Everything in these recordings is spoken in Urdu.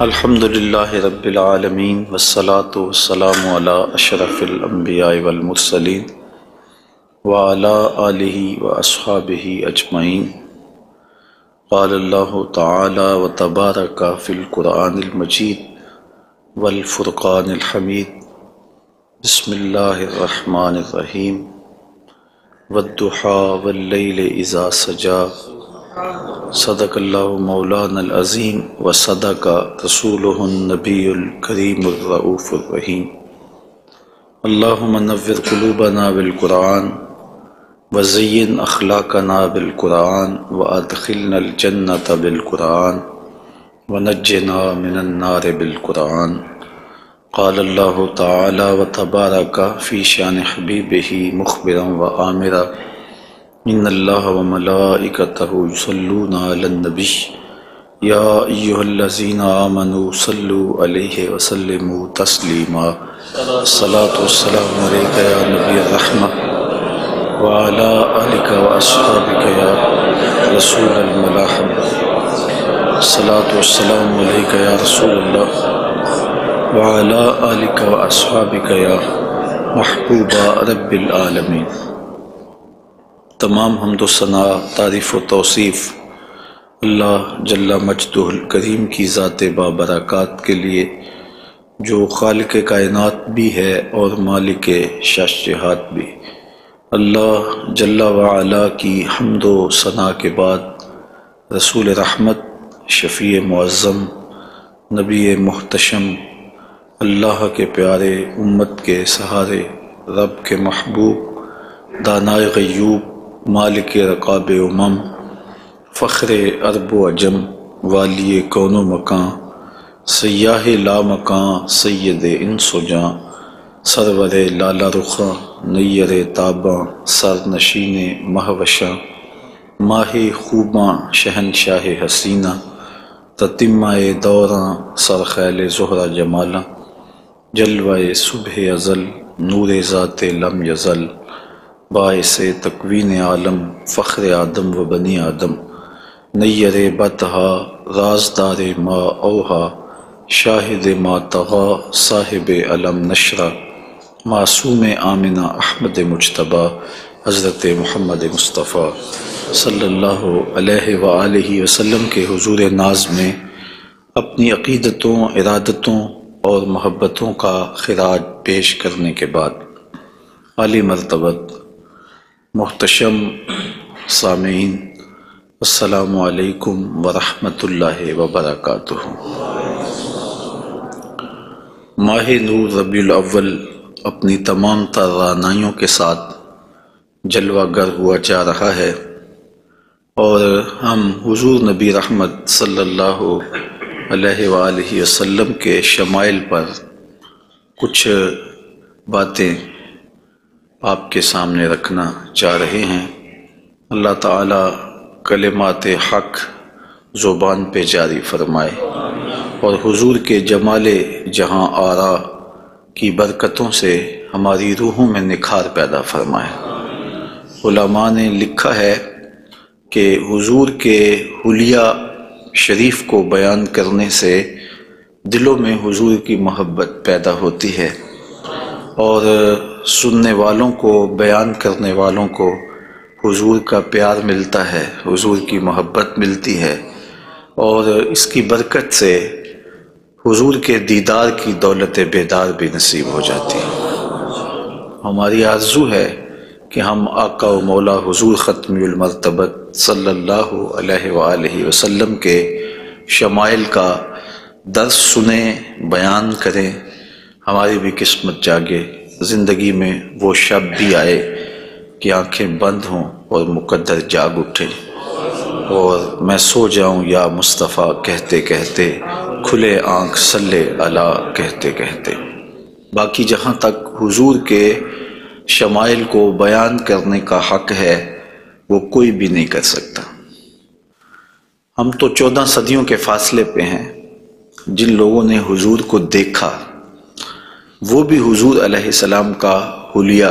الحمد للہ رب العالمین والصلاة والسلام علی اشرف الانبیاء والمرسلین وعلی آلہ واصحابہ اجمعین۔ قال اللہ تعالی وتبارک فی القرآن المجید والفرقان الحمید۔ بسم اللہ الرحمن الرحیم۔ والضحیٰ واللیل اذا سجی۔ صدق اللہ مولانا العظیم وصدق رسولہ النبی الکریم الرؤوف الرحیم۔ اللہم نور قلوبنا بالقرآن وزین اخلاقنا بالقرآن وادخلنا الجنۃ بالقرآن ونجنا من النار بالقرآن۔ قال اللہ تعالی وتبارک فی شان حبیبہ مخبرا وآمرا ان اللہ وملائکتہ یصلون علی النبی یا ایہا الذین آمنوا صلوا علیہ وسلموا تسلیما۔ الصلاۃ والسلام علیک یا نبی الرحمہ وعلی آلک واصحابک یا رسول الملاحمہ۔ الصلاۃ والسلام علیک یا رسول اللہ وعلی آلک واصحابک یا محبوب رب العالمین۔ تمام حمد و ثناء، تعریف و توصیف اللہ جل مجدہ الکریم کی ذات بابرکات کے لیے، جو خالق کائنات بھی ہے اور مالک شاشہات بھی۔ اللہ جل وعلا کی حمد و ثناء کے بعد رسول رحمت، شفیع معظم، نبی محتشم، اللہ کے پیارے، امت کے سہارے، رب کے محبوب، دانائے غیوب، مالک رقاب امم، فخر عرب و عجم، والی کون و مکان، سیاہ لا مکان، سید انس و جاں، سرور لالا رخاں، نیر تاباں، سر نشین مہوشاں، ماہ خوباں، شہنشاہ حسینہ، تتمہ دوراں، سرخیل زہرہ جمالاں، جلوہ صبح ازل، نور ذات لم یزل، باعث تکوین عالم، فخر آدم و بنی آدم، نیر بطحا، رازدار ما اوہا، شاہد ما طغا، صاحب علم نشرہ، معصوم آمنہ احمد مجتبیٰ، حضرت محمد مصطفیٰ صلی اللہ علیہ وآلہ وسلم کے حضور ناز میں اپنی عقیدتوں، ارادتوں اور محبتوں کا خراج پیش کرنے کے بعد، عالی مرتبت محتشم سامعین، السلام علیکم ورحمۃ اللہ وبرکاتہ۔ ماہ نور ربیع الاول اپنی تمام تر رعنائیوں کے ساتھ جلوہ گر ہوا جا رہا ہے، اور ہم حضور نبی رحمت صلی اللہ علیہ وآلہ وسلم کے شمائل پر کچھ باتیں آپ کے سامنے رکھنا چاہ رہے ہیں۔ اللہ تعالیٰ کلمات حق زبان پہ جاری فرمائے، اور حضور کے جمال جہاں آرا کی برکتوں سے ہماری روحوں میں نکھار پیدا فرمائے۔ علماء نے لکھا ہے کہ حضور کے حلیہ شریف کو بیان کرنے سے دلوں میں حضور کی محبت پیدا ہوتی ہے، اور سننے والوں کو، بیان کرنے والوں کو حضور کا پیار ملتا ہے، حضور کی محبت ملتی ہے، اور اس کی برکت سے حضور کے دیدار کی دولت بیدار بھی نصیب ہو جاتی ہے۔ ہماری آرزو ہے کہ ہم آقا و مولا حضور ختم المرتبت صلی اللہ علیہ وآلہ وسلم کے شمائل کا درس سنیں، بیان کریں، ہماری بھی قسمت جاگے، زندگی میں وہ شب بھی آئے کہ آنکھیں بند ہوں اور مقدر جاگ اٹھے، اور میں سو جاؤں یا مصطفیٰ کہتے کہتے، کھلے آنکھ صلی علی کہتے کہتے۔ باقی جہاں تک حضور کے شمائل کو بیان کرنے کا حق ہے، وہ کوئی بھی نہیں کر سکتا۔ ہم تو 14 صدیوں کے فاصلے پہ ہیں۔ جن لوگوں نے حضور کو دیکھا، وہ بھی حضور علیہ السلام کا حلیہ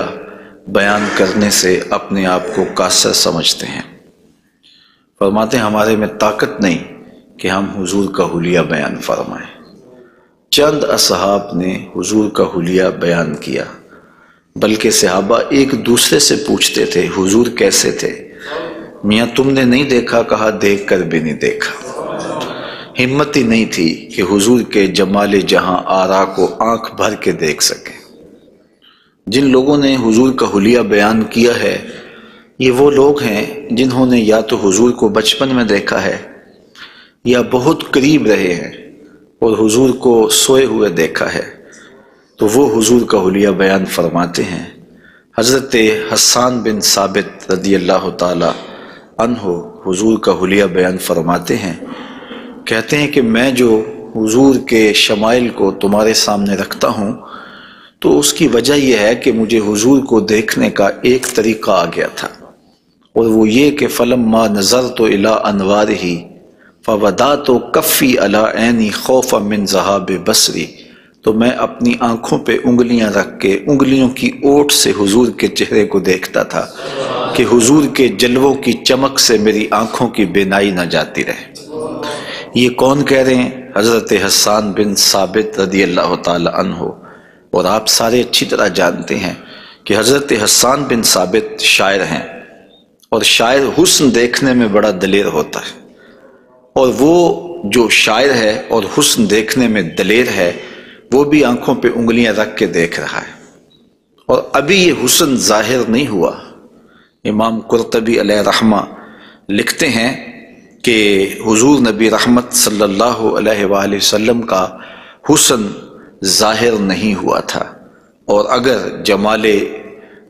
بیان کرنے سے اپنے آپ کو قاصر سمجھتے ہیں۔ فرماتے ہیں ہمارے میں طاقت نہیں کہ ہم حضور کا حلیہ بیان فرمائیں۔ چند اصحاب نے حضور کا حلیہ بیان کیا، بلکہ صحابہ ایک دوسرے سے پوچھتے تھے حضور کیسے تھے؟ میاں تم نے نہیں دیکھا؟ کہا دیکھ کر بھی نہیں دیکھا۔ ہمت ہی نہیں تھی کہ حضور کے جمال جہاں آرا کو آنکھ بھر کے دیکھ سکیں۔ جن لوگوں نے حضور کا حلیہ بیان کیا ہے یہ وہ لوگ ہیں جنہوں نے یا تو حضور کو بچپن میں دیکھا ہے یا بہت قریب رہے ہیں اور حضور کو سوئے ہوئے دیکھا ہے، تو وہ حضور کا حلیہ بیان فرماتے ہیں۔ حضرت حسان بن ثابت رضی اللہ تعالی عنہ حضور کا حلیہ بیان فرماتے ہیں، کہتے ہیں کہ میں جو حضور کے شمائل کو تمہارے سامنے رکھتا ہوں تو اس کی وجہ یہ ہے کہ مجھے حضور کو دیکھنے کا ایک طریقہ آ گیا تھا، اور وہ یہ کہ فلما نظرت الی انوارہ فودعت کفی علی عینی خوفا من ذہاب بصری، تو میں اپنی آنکھوں پہ انگلیاں رکھ کے انگلیوں کی اوٹ سے حضور کے چہرے کو دیکھتا تھا کہ حضور کے جلووں کی چمک سے میری آنکھوں کی بینائی نہ جاتی رہے۔ یہ کون کہہ رہے ہیں؟ حضرت حسان بن ثابت رضی اللہ تعالی عنہ۔ اور آپ سارے اچھی طرح جانتے ہیں کہ حضرت حسان بن ثابت شاعر ہیں، اور شاعر حسن دیکھنے میں بڑا دلیر ہوتا ہے، اور وہ جو شاعر ہے اور حسن دیکھنے میں دلیر ہے وہ بھی آنکھوں پہ انگلیاں رکھ کے دیکھ رہا ہے، اور ابھی یہ حسن ظاہر نہیں ہوا۔ امام قرطبی علیہ رحمہ لکھتے ہیں کہ حضور نبی رحمت صلی اللہ علیہ وآلہ وسلم کا حسن ظاہر نہیں ہوا تھا، اور اگر جمال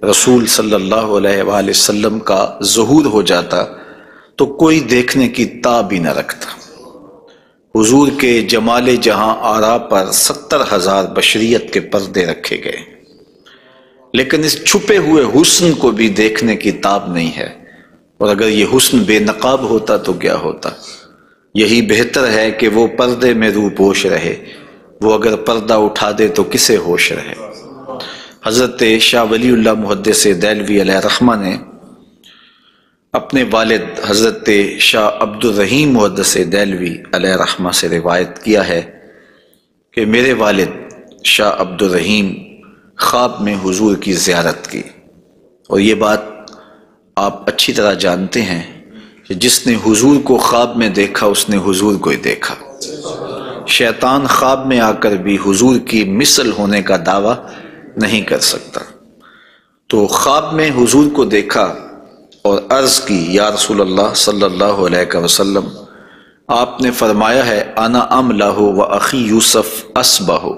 رسول صلی اللہ علیہ وآلہ وسلم کا ظہور ہو جاتا تو کوئی دیکھنے کی تاب ہی نہ رکھتا۔ حضور کے جمال جہاں آرا پر 70,000 بشریت کے پردے رکھے گئے، لیکن اس چھپے ہوئے حسن کو بھی دیکھنے کی تاب نہیں ہے، اور اگر یہ حسن بے نقاب ہوتا تو کیا ہوتا؟ یہی بہتر ہے کہ وہ پردے میں روح پوش رہے، وہ اگر پردہ اٹھا دے تو کسے ہوش رہے۔ حضرت شاہ ولی اللہ محدث دہلوی علیہ رحمہ نے اپنے والد حضرت شاہ عبد الرحیم محدث دہلوی علیہ رحمہ سے روایت کیا ہے کہ میرے والد شاہ عبد الرحیم خواب میں حضور کی زیارت کی، اور یہ بات آپ اچھی طرح جانتے ہیں کہ جس نے حضور کو خواب میں دیکھا اس نے حضور کو ہی دیکھا۔ شیطان خواب میں آ کر بھی حضور کی مثل ہونے کا دعویٰ نہیں کر سکتا۔ تو خواب میں حضور کو دیکھا اور عرض کی یا رسول اللہ صلی اللہ علیہ وسلم، آپ نے فرمایا ہے انا املہ و اخی یوسف اسبہ،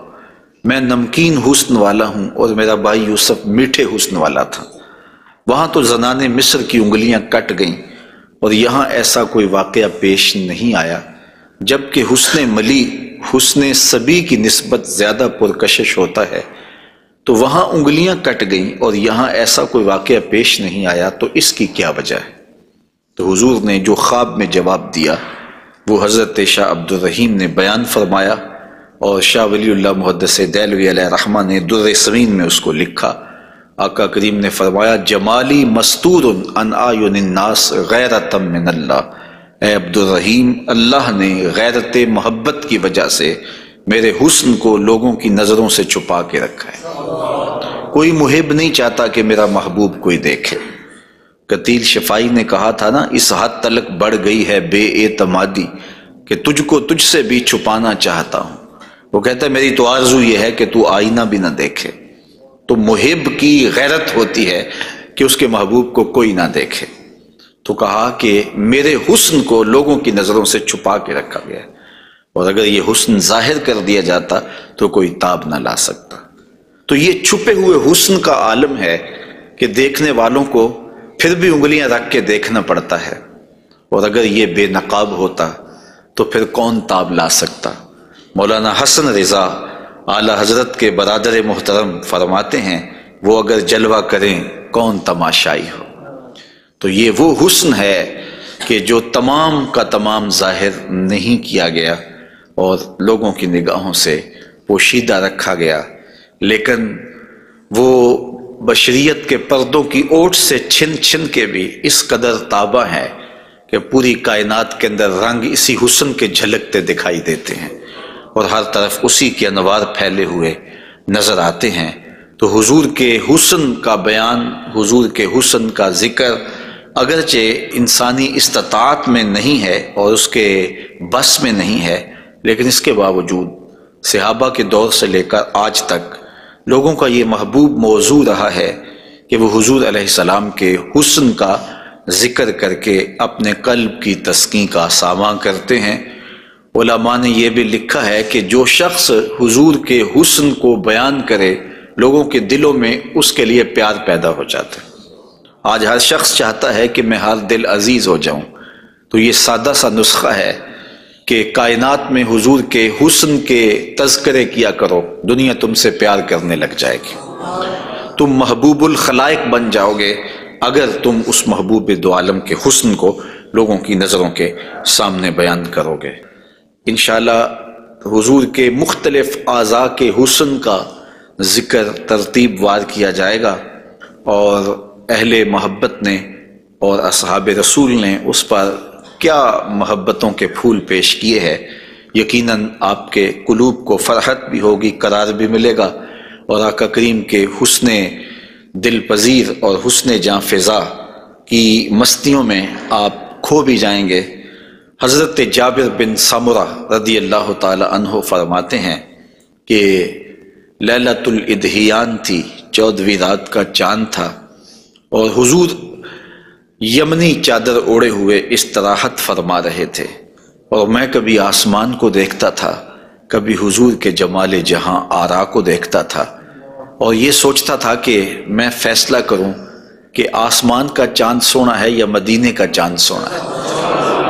میں نمکین حسن والا ہوں اور میرا بھائی یوسف میٹھے حسن والا تھا۔ وہاں تو زنان مصر کی انگلیاں کٹ گئیں، اور یہاں ایسا کوئی واقعہ پیش نہیں آیا، جبکہ حسن ملی حسن صبی کی نسبت زیادہ پرکشش ہوتا ہے، تو وہاں انگلیاں کٹ گئیں اور یہاں ایسا کوئی واقعہ پیش نہیں آیا، تو اس کی کیا وجہ ہے؟ تو حضور نے جو خواب میں جواب دیا وہ حضرت شاہ عبد الرحیم نے بیان فرمایا، اور شاہ ولی اللہ محدث دہلوی علیہ رحمہ نے در سمین میں اس کو لکھا۔ آقا کریم نے فرمایا جمالی مستور عن اعین الناس غیرۃ من اللہ، اے عبد الرحیم اللہ نے غیرت محبت کی وجہ سے میرے حسن کو لوگوں کی نظروں سے چھپا کے رکھا ہے۔ کوئی محب نہیں چاہتا کہ میرا محبوب کوئی دیکھے۔ قتیل شفائی نے کہا تھا نا، اس حد تلک بڑھ گئی ہے بے اعتمادی کہ تجھ کو تجھ سے بھی چھپانا چاہتا ہوں۔ وہ کہتا ہے میری تو آرزو یہ ہے کہ تو آئینہ بھی نہ دیکھے۔ تو محب کی غیرت ہوتی ہے کہ اس کے محبوب کو کوئی نہ دیکھے، تو کہا کہ میرے حسن کو لوگوں کی نظروں سے چھپا کے رکھا گیا ہے، اور اگر یہ حسن ظاہر کر دیا جاتا تو کوئی تاب نہ لا سکتا۔ تو یہ چھپے ہوئے حسن کا عالم ہے کہ دیکھنے والوں کو پھر بھی انگلیاں رکھ کے دیکھنا پڑتا ہے، اور اگر یہ بے نقاب ہوتا تو پھر کون تاب لا سکتا؟ مولانا حسن رضا اعلی حضرت کے برادر محترم فرماتے ہیں وہ اگر جلوہ کریں کون تماشائی ہو۔ تو یہ وہ حسن ہے کہ جو تمام کا تمام ظاہر نہیں کیا گیا اور لوگوں کی نگاہوں سے پوشیدہ رکھا گیا، لیکن وہ بشریت کے پردوں کی اوٹ سے چھن چھن کے بھی اس قدر تابہ ہے کہ پوری کائنات کے اندر رنگ اسی حسن کے جھلکتے دکھائی دیتے ہیں، اور ہر طرف اسی کے انوار پھیلے ہوئے نظر آتے ہیں۔ تو حضور کے حسن کا بیان، حضور کے حسن کا ذکر اگرچہ انسانی استطاعت میں نہیں ہے اور اس کے بس میں نہیں ہے، لیکن اس کے باوجود صحابہ کے دور سے لے کر آج تک لوگوں کا یہ محبوب موضوع رہا ہے کہ وہ حضور علیہ السلام کے حسن کا ذکر کر کے اپنے قلب کی تسکین کا ساماں کرتے ہیں۔ علماء نے یہ بھی لکھا ہے کہ جو شخص حضور کے حسن کو بیان کرے لوگوں کے دلوں میں اس کے لیے پیار پیدا ہو جاتا ہے۔ آج ہر شخص چاہتا ہے کہ میں ہر دل عزیز ہو جاؤں، تو یہ سادہ سا نسخہ ہے کہ کائنات میں حضور کے حسن کے تذکرے کیا کرو، دنیا تم سے پیار کرنے لگ جائے گی۔ تم محبوب الخلائق بن جاؤ گے اگر تم اس محبوب دو عالم کے حسن کو لوگوں کی نظروں کے سامنے بیان کرو گے۔ انشاءاللہ حضور کے مختلف اعضاء کے حسن کا ذکر ترتیب وار کیا جائے گا، اور اہل محبت نے اور اصحاب رسول نے اس پر کیا محبتوں کے پھول پیش کیے ہیں۔ یقیناً آپ کے قلوب کو فرحت بھی ہوگی، قرار بھی ملے گا، اور آقا کریم کے حسن دل پذیر اور حسن جاں فضا کی مستیوں میں آپ کھو بھی جائیں گے۔ حضرت جابر بن سمرہ رضی اللہ تعالی عنہ فرماتے ہیں کہ لیلۃ الادحیان تھی، 14ویں رات کا چاند تھا، اور حضور یمنی چادر اوڑے ہوئے استراحت فرما رہے تھے، اور میں کبھی آسمان کو دیکھتا تھا، کبھی حضور کے جمال جہاں آرا کو دیکھتا تھا، اور یہ سوچتا تھا کہ میں فیصلہ کروں کہ آسمان کا چاند سونا ہے یا مدینے کا چاند سونا ہے۔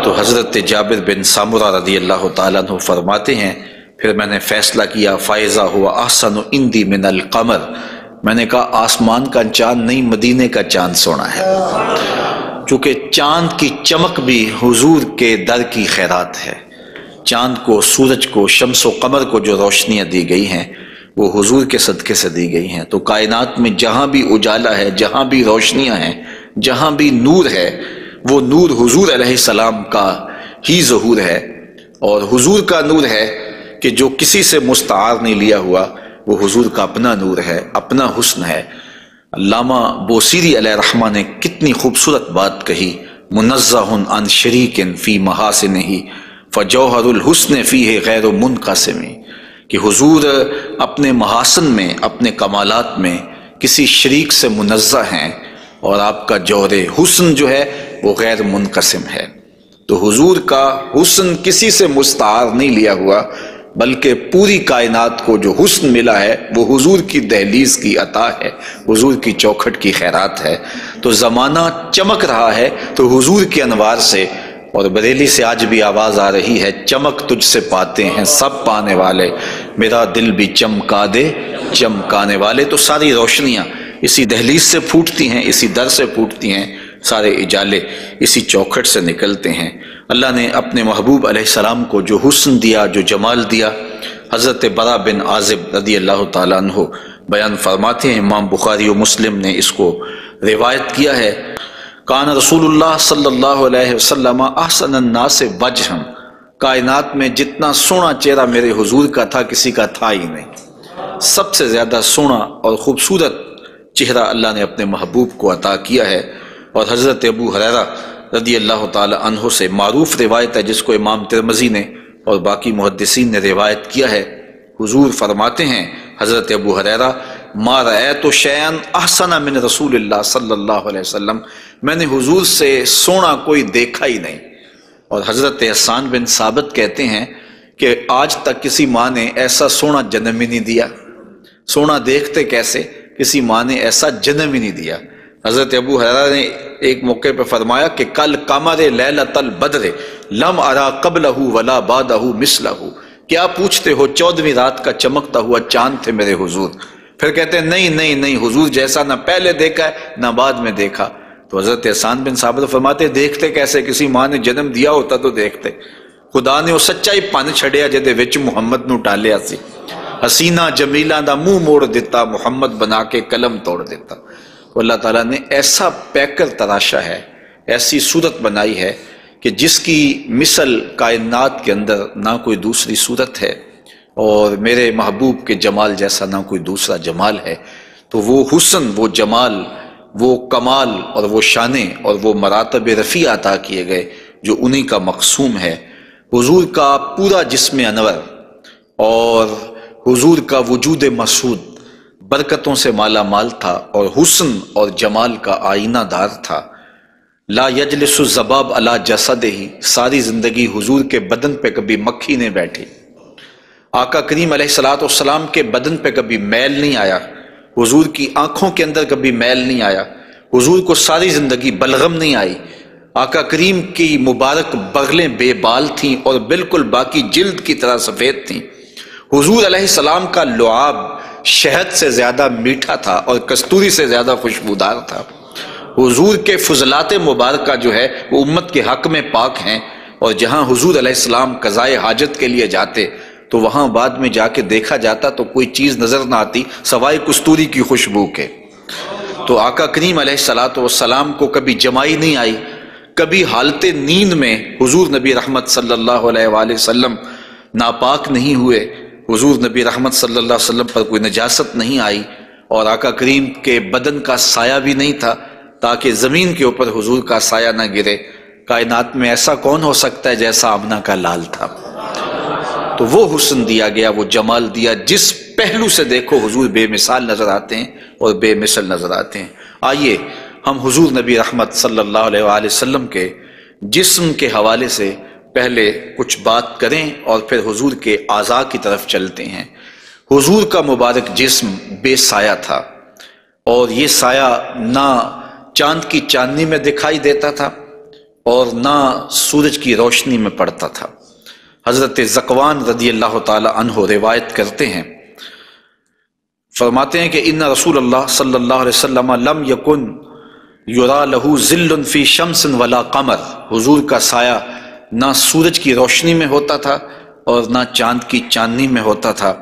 تو حضرت جابر بن سمرہ رضی اللہ تعالیٰ عنہ فرماتے ہیں پھر میں نے فیصلہ کیا فائزہ ہوا احسن عندی من القمر، میں نے کہا آسمان کا چاند نہیں مدینے کا چاند سونا ہے، چونکہ چاند کی چمک بھی حضور کے در کی خیرات ہے۔ چاند کو، سورج کو، شمس و قمر کو جو روشنیاں دی گئی ہیں وہ حضور کے صدقے سے دی گئی ہیں۔ تو کائنات میں جہاں بھی اجالا ہے، جہاں بھی روشنیاں ہیں، جہاں بھی نور ہے، وہ نور حضور علیہ السلام کا ہی ظہور ہے، اور حضور کا نور ہے کہ جو کسی سے مستعار نہیں لیا ہوا، وہ حضور کا اپنا نور ہے، اپنا حسن ہے۔ علامہ بوصیری علیہ رحمہ نے کتنی خوبصورت بات کہی، منزہ عن شریک فی محاسنہ فجوہر الحسن فیہ غیر منقسم، کہ حضور اپنے محاسن میں، اپنے کمالات میں کسی شریک سے منزہ ہیں، اور آپ کا جوہر حسن جو ہے وہ غیر منقسم ہے۔ تو حضور کا حسن کسی سے مستعار نہیں لیا ہوا، بلکہ پوری کائنات کو جو حسن ملا ہے وہ حضور کی دہلیز کی عطا ہے، حضور کی چوکھٹ کی خیرات ہے۔ تو زمانہ چمک رہا ہے تو حضور کے انوار سے، اور بریلی سے آج بھی آواز آ رہی ہے، چمک تجھ سے پاتے ہیں سب پانے والے، میرا دل بھی چمکا دے چمکانے والے۔ تو ساری روشنیاں اسی دہلیز سے پھوٹتی ہیں، اسی در سے پھوٹتی ہیں، سارے اجالے اسی چوکھٹ سے نکلتے ہیں۔ اللہ نے اپنے محبوب علیہ السلام کو جو حسن دیا، جو جمال دیا، حضرت برا بن عازب رضی اللہ تعالیٰ عنہ بیان فرماتے ہیں، امام بخاری و مسلم نے اس کو روایت کیا ہے، کان رسول اللہ صلی اللہ علیہ وسلم احسن الناس وجہا، کائنات میں جتنا سونا چہرہ میرے حضور کا تھا کسی کا تھا ہی نہیں، سب سے زیادہ سونا اور خوبصورت چہرہ اللہ نے اپنے محبوب کو عطا کیا ہے۔ اور حضرت ابو ہریرہ رضی اللہ تعالی عنہ سے معروف روایت ہے جس کو امام ترمذی نے اور باقی محدثین نے روایت کیا ہے، حضور فرماتے ہیں حضرت ابو ہریرہ، ما رأیت شیئا احسن من رسول اللہ صلی اللہ علیہ وسلم، میں نے حضور سے سونا کوئی دیکھا ہی نہیں۔ اور حضرت حسان بن ثابت کہتے ہیں کہ آج تک کسی ماں نے ایسا سونا جنم ہی نہیں دیا، سونا دیکھتے کیسے، کسی ماں نے ایسا جنم ہی نہیں دیا۔ حضرت ابو ہریرہ نے ایک موقع پہ فرمایا کہ کل قمر لیلۃ البدر لم ارا قبلہ ولا بعدہ مثلہ، کیا پوچھتے ہو 14ویں رات کا چمکتا ہوا چاند تھے میرے حضور؟ پھر کہتے ہیں نہیں نہیں نہیں، حضور جیسا نہ پہلے دیکھا ہے نہ بعد میں دیکھا۔ تو حضرت حسان بن ثابت فرماتے دیکھتے کیسے، کسی ماں نے جنم دیا ہوتا تو دیکھتے۔ خدا نے وہ سچا ہی پن چھڑیا جدے وچ محمد نو ٹالیا سی، حسینہ جمیلہ دا منہ موڑ دیتا، محمد بنا کے قلم توڑ دیتا۔ تو اللہ تعالیٰ نے ایسا پیکر تراشا ہے، ایسی صورت بنائی ہے کہ جس کی مثل کائنات کے اندر نہ کوئی دوسری صورت ہے۔ اور میرے محبوب کے جمال جیسا نہ کوئی دوسرا جمال ہے۔ تو وہ حسن، وہ جمال، وہ کمال اور وہ شانیں اور وہ مراتب رفیع عطا کیے گئے جو انہی کا مقسوم ہے۔ حضور کا پورا جسم انور اور حضور کا وجود مسعود برکتوں سے مالا مال تھا اور حسن اور جمال کا آئینہ دار تھا۔ لا یجلس الذباب علی جسدہ، ساری زندگی حضور کے بدن پہ کبھی مکھی نہیں بیٹھی۔ آقا کریم علیہ الصلوۃ والسلام کے بدن پہ کبھی میل نہیں آیا، حضور کی آنکھوں کے اندر کبھی میل نہیں آیا، حضور کو ساری زندگی بلغم نہیں آئی۔ آقا کریم کی مبارک بغلیں بے بال تھیں اور بالکل باقی جلد کی طرح سفید تھیں۔ حضور علیہ السلام کا لعاب شہد سے زیادہ میٹھا تھا اور کستوری سے زیادہ خوشبودار تھا۔ حضور کے فضلات مبارکہ جو ہے وہ امت کے حق میں پاک ہیں، اور جہاں حضور علیہ السلام قضائے حاجت کے لیے جاتے تو وہاں بعد میں جا کے دیکھا جاتا تو کوئی چیز نظر نہ آتی سوائے کستوری کی خوشبو کے۔ تو آقا کریم علیہ الصلوۃ والسلام کو کبھی جمائی نہیں آئی، کبھی حالت نیند میں حضور نبی رحمت صلی اللہ علیہ وآلہ وسلم ناپاک نہیں ہوئے، حضور نبی رحمت صلی اللہ علیہ وسلم پر کوئی نجاست نہیں آئی، اور آقا کریم کے بدن کا سایہ بھی نہیں تھا تاکہ زمین کے اوپر حضور کا سایہ نہ گرے۔ کائنات میں ایسا کون ہو سکتا ہے جیسا آمنہ کا لال تھا؟ تو وہ حسن دیا گیا، وہ جمال دیا، جس پہلو سے دیکھو حضور بے مثال نظر آتے ہیں اور بے مثل نظر آتے ہیں۔ آئیے ہم حضور نبی رحمت صلی اللہ علیہ وآلہ وسلم کے جسم کے حوالے سے پہلے کچھ بات کریں اور پھر حضور کے اعضاء کی طرف چلتے ہیں۔ حضور کا مبارک جسم بے سایہ تھا، اور یہ سایہ نہ چاند کی چاندنی میں دکھائی دیتا تھا اور نہ سورج کی روشنی میں پڑتا تھا۔ حضرت ذکوان رضی اللہ تعالی عنہ روایت کرتے ہیں، فرماتے ہیں کہ ان رسول اللہ صلی اللہ علیہ وسلم لم یکن یرا لہ ظل فی شمس ولا قمر، حضور کا سایہ نہ سورج کی روشنی میں ہوتا تھا اور نہ چاند کی چاندنی میں ہوتا تھا۔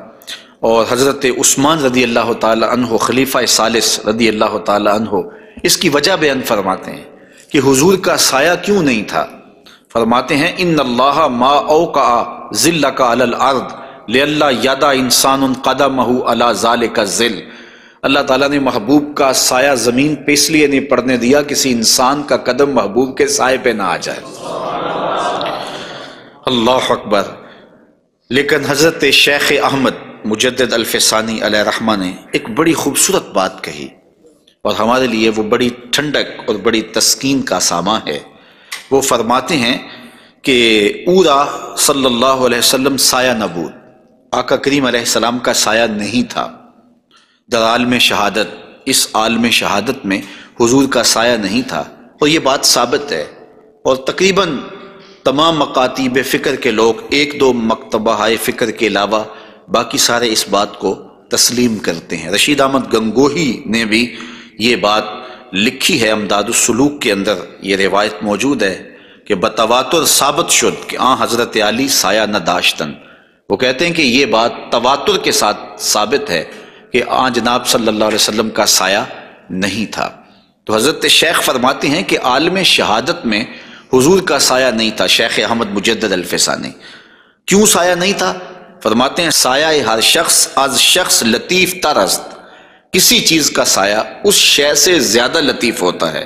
اور حضرت عثمان رضی اللہ تعالی عنہ خلیفہ ثالث رضی اللہ تعالی عنہ اس کی وجہ بیان فرماتے ہیں کہ حضور کا سایہ کیوں نہیں تھا۔ فرماتے ہیں ان اللہ ما اوقع ظلک علی الارض لئلا یدع انسان قدمہ علی ذلک الظل، اللہ تعالیٰ نے محبوب کا سایہ زمین پہ اس لیے نہیں پڑنے دیا کسی انسان کا قدم محبوب کے سائے پہ نہ آ جائے۔ اللہ اکبر۔ لیکن حضرت شیخ احمد مجدد الفسانی علیہ رحمہ نے ایک بڑی خوبصورت بات کہی، اور ہمارے لیے وہ بڑی ٹھنڈک اور بڑی تسکین کا سامان ہے۔ وہ فرماتے ہیں کہ اورا صلی اللہ علیہ وسلم سایہ نبود، آقا کریم علیہ السلام کا سایہ نہیں تھا۔ در عالم شہادت، اس عالم شہادت میں حضور کا سایہ نہیں تھا، اور یہ بات ثابت ہے، اور تقریباً تمام مکاتیب فکر کے لوگ، ایک دو مکتبہ فکر کے علاوہ باقی سارے اس بات کو تسلیم کرتے ہیں۔ رشید احمد گنگوہی نے بھی یہ بات لکھی ہے، امداد السلوک کے اندر یہ روایت موجود ہے کہ بتواتر ثابت شد کہ حضرت علی سایہ نہ داشتن۔ وہ کہتے ہیں کہ یہ بات تواتر کے ساتھ ثابت ہے کہ جناب صلی اللہ علیہ وسلم کا سایہ نہیں تھا۔ تو حضرت شیخ فرماتے ہیں کہ عالم شہادت میں حضور کا سایہ نہیں تھا۔ شیخ احمد مجدد الفسانی، کیوں سایہ نہیں تھا؟ فرماتے ہیں سایہ ہر شخص از شخص لطیف تر است، کسی چیز کا سایہ اس شے سے زیادہ لطیف ہوتا ہے،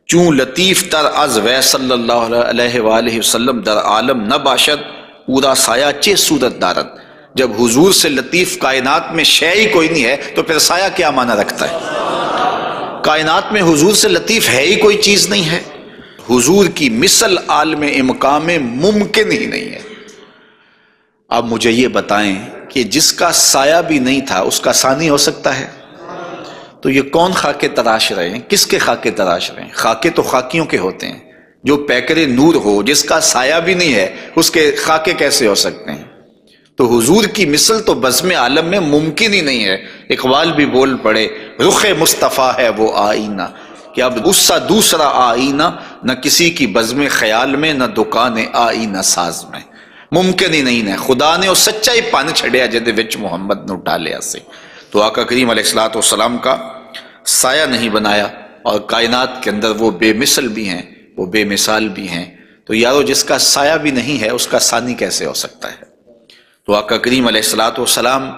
چون لطیف تر از وے صلی اللہ علیہ وآلہ وسلم در عالم نہ باشد پورا سایہ چے صورت دارد۔ جب حضور سے لطیف کائنات میں شے ہی کوئی نہیں ہے تو پھر سایہ کیا معنی رکھتا ہے؟ کائنات میں حضور سے لطیف ہے ہی کوئی چیز نہیں ہے، حضور کی مثل عالم مقام میں ممکن ہی نہیں ہے۔ اب مجھے یہ بتائیں کہ جس کا سایہ بھی نہیں تھا اس کا ثانی ہو سکتا ہے؟ تو یہ کون خاکے تراش رہے ہیں؟ کس کے خاکے تراش رہے ہیں؟ خاکے تو خاکیوں کے ہوتے ہیں۔ جو پیکر نور ہو، جس کا سایہ بھی نہیں ہے، اس کے خاکے کیسے ہو سکتے ہیں؟ تو حضور کی مثل تو بزم عالم میں ممکن ہی نہیں ہے۔ اقبال بھی بول پڑے رخ مصطفیٰ ہے وہ آئینہ، کہ اب اس سا دوسرا آئینہ نہ کسی کی بزم خیال میں، نہ دکان آئینہ ساز میں، ممکن ہی نہیں ہے۔ خدا نے وہ سچائی پان چھڑیا جدے وچ محمد نو ڈالیا سے۔ تو آقا کریم علیہ الصلوۃ والسلام کا سایہ نہیں بنایا، اور کائنات کے اندر وہ بے مثل بھی ہیں، وہ بے مثال بھی ہیں۔ تو یارو جس کا سایہ بھی نہیں ہے اس کا ثانی کیسے ہو سکتا ہے؟ تو آقا کریم علیہ الصلوۃ والسلام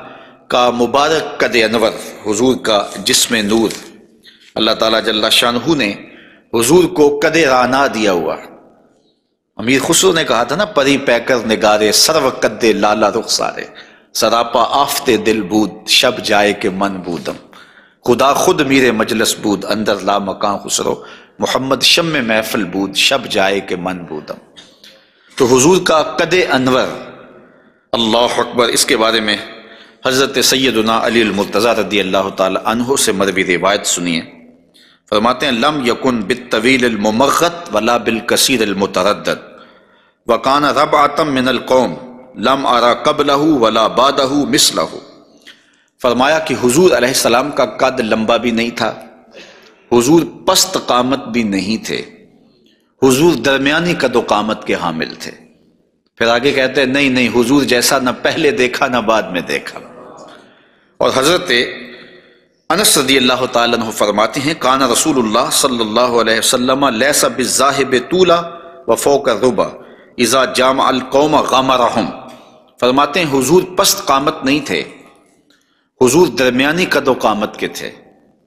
کا مبارک قد انور، حضور کا جسم نور، اللہ تعالیٰ جل شانہ نے حضور کو قد رانا دیا ہوا۔ امیر خسرو نے کہا تھا نا، پری پیکر نگارے سرو قد لالا رخسارے، سراپا آفت دل بود شب جائے کہ من بودم، خدا خود میرے مجلس بود اندر لا مکان خسرو، محمد شم محفل بود شب جائے کہ من بودم۔ تو حضور کا قد انور، اللہ اکبر، اس کے بارے میں حضرت سیدنا علی المرتضیٰ رضی اللہ تعالی عنہ سے مروی روایت سنیے۔ فرماتے ہیں لم یکن بالطویل الممغط ولا بالکثیر المتردد وکان ربعۃ من القوم لم ارى قبلہ ولا بعدہ مثلہ۔ فرمایا کہ حضور علیہ السلام کا قد لمبا بھی نہیں تھا، حضور پست قامت بھی نہیں تھے، حضور درمیانی قد و قامت کے حامل تھے۔ پھر آگے کہتے ہیں نہیں حضور جیسا نہ پہلے دیکھا نہ بعد میں دیکھا۔ اور حضرت انس رضی اللہ تعالیٰ عنہ فرماتے ہیں کان رسول اللہ صلی اللہ علیہ وسلم لیس بالذاہب طولا وفوق الربا اذا جامع القوم غمرہم۔ فرماتے ہیں حضور پست قامت نہیں تھے، حضور درمیانی قد و قامت کے تھے۔